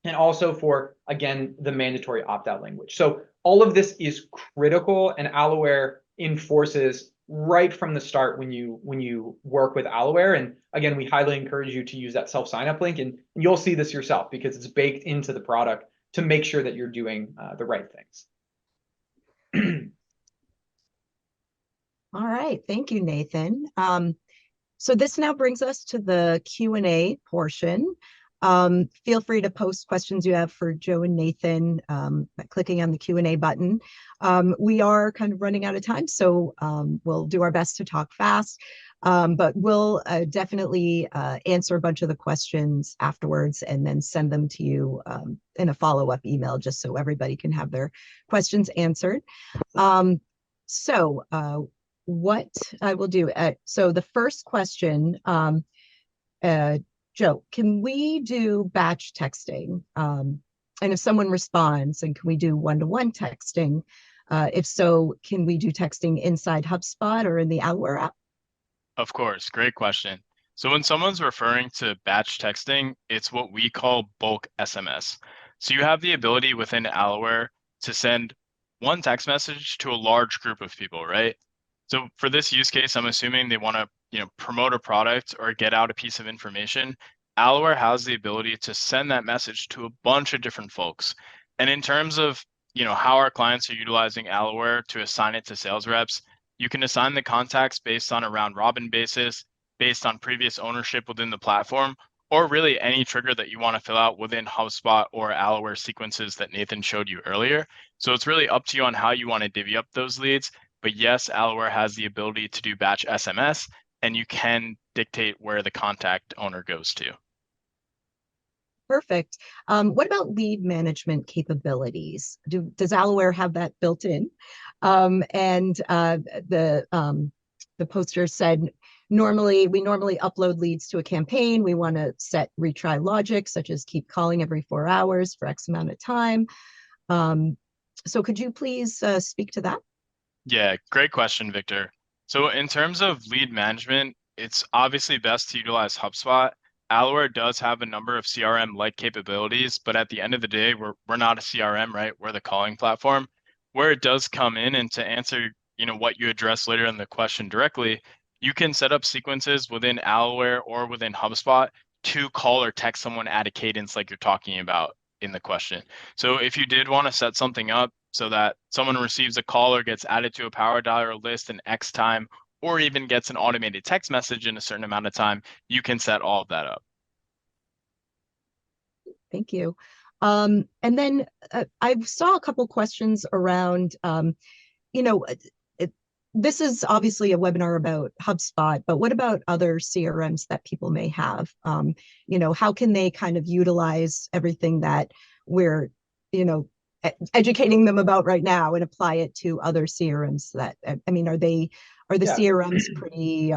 [SPEAKER 3] And also for, again, the mandatory opt-out language. So all of this is critical, and Alloware enforces right from the start when you work with Alloware. And again, we highly encourage you to use that self-sign-up link, and you'll see this yourself because it's baked into the product to make sure that you're doing the right things.
[SPEAKER 1] All right, thank you, Nathan. So this now brings us to the Q&A portion. Feel free to post questions you have for Joe and Nathan by clicking on the Q&A button. We are kind of running out of time, so we'll do our best to talk fast, but we'll definitely answer a bunch of the questions afterwards and then send them to you in a follow-up email just so everybody can have their questions answered. What I will do, so the first question, Joe, can we do batch texting? And if someone responds, and can we do one-to-one texting? If so, can we do texting inside HubSpot or in the Alloware app?
[SPEAKER 2] Of course, great question. So when someone's referring to batch texting, it's what we call bulk SMS. So you have the ability within Alloware to send one text message to a large group of people, right? So for this use case, I'm assuming they want to promote a product or get out a piece of information. Alloware has the ability to send that message to a bunch of different folks. And in terms of how our clients are utilizing Alloware to assign it to sales reps, you can assign the contacts based on a round robin basis, based on previous ownership within the platform, or really any trigger that you want to fill out within HubSpot or Alloware sequences that Nathan showed you earlier. So it's really up to you on how you want to divvy up those leads. But yes, Alloware has the ability to do batch SMS, and you can dictate where the contact owner goes to.
[SPEAKER 1] Perfect. What about lead management capabilities? Does Alaware have that built in? And the poster said, we normally upload leads to a campaign. We want to set retry logic, such as keep calling every 4 hours for X amount of time. So could you please speak to that?
[SPEAKER 2] Yeah, great question, Victor. So in terms of lead management, it's obviously best to utilize HubSpot. Alaware does have a number of CRM-like capabilities, but at the end of the day, we're not a CRM, right? We're the calling platform. Where it does come in, and to answer, what you addressed later in the question directly, you can set up sequences within Alaware or within HubSpot to call or text someone at a cadence like you're talking about in the question. So if you did want to set something up so that someone receives a call or gets added to a power dialer list in X time, or even gets an automated text message in a certain amount of time, you can set all of that up.
[SPEAKER 1] Thank you. And then I saw a couple questions around, this is obviously a webinar about HubSpot, but what about other CRMs that people may have? How can they kind of utilize everything that we're, educating them about right now and apply it to other CRMs that, are the CRMs pretty,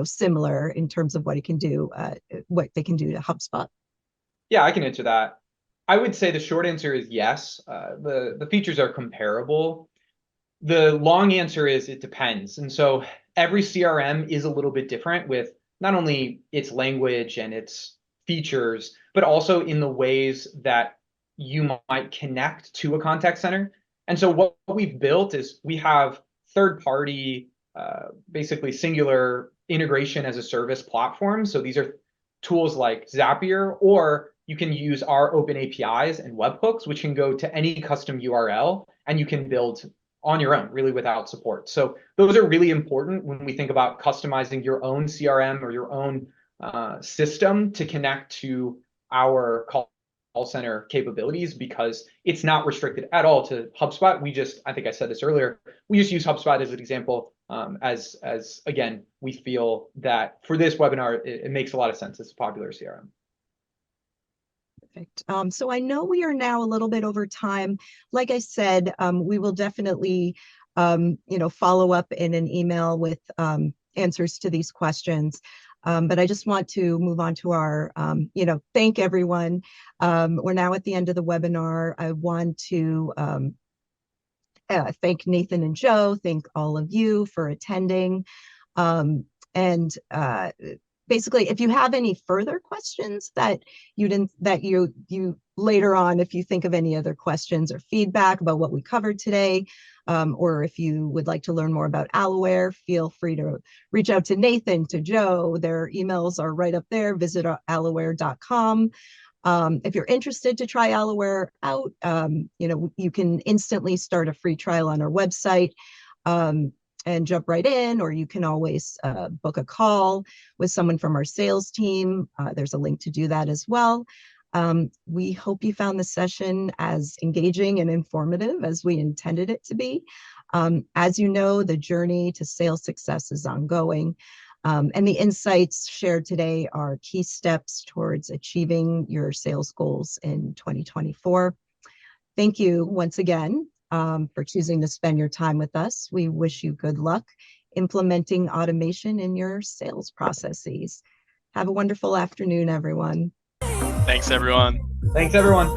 [SPEAKER 1] similar in terms of what it can do, what they can do to HubSpot?
[SPEAKER 3] Yeah, I can answer that. I would say the short answer is yes. The features are comparable. The long answer is it depends. And so every CRM is a little bit different with not only its language and its features, but also in the ways that you might connect to a contact center. And so what we've built is we have third-party, basically singular integration as a service platform. So these are tools like Zapier, or you can use our open APIs and webhooks, which can go to any custom URL, and you can build on your own, really without support. So those are really important when we think about customizing your own CRM or your own system to connect to our call center capabilities, because it's not restricted at all to HubSpot. I think I said this earlier, we just use HubSpot as an example, as again, we feel that for this webinar, it makes a lot of sense. It's a popular CRM.
[SPEAKER 1] Perfect. So I know we are now a little bit over time. Like I said, we will definitely, follow up in an email with answers to these questions. But I just want to move on to our, thank everyone. We're now at the end of the webinar. I want to thank Nathan and Joe, thank all of you for attending. Basically, if you have any further questions that you later on, if you think of any other questions or feedback about what we covered today, or if you would like to learn more about Alaware, feel free to reach out to Nathan, to Joe. Their emails are right up there. Visit alaware.com. If you're interested to try Alaware out, you can instantly start a free trial on our website. And jump right in, or you can always book a call with someone from our sales team. There's a link to do that as well. We hope you found the session as engaging and informative as we intended it to be. As you know, the journey to sales success is ongoing, and the insights shared today are key steps towards achieving your sales goals in 2024. Thank you once again for choosing to spend your time with us. We wish you good luck implementing automation in your sales processes. Have a wonderful afternoon, everyone.
[SPEAKER 2] Thanks, everyone.
[SPEAKER 3] Thanks, everyone.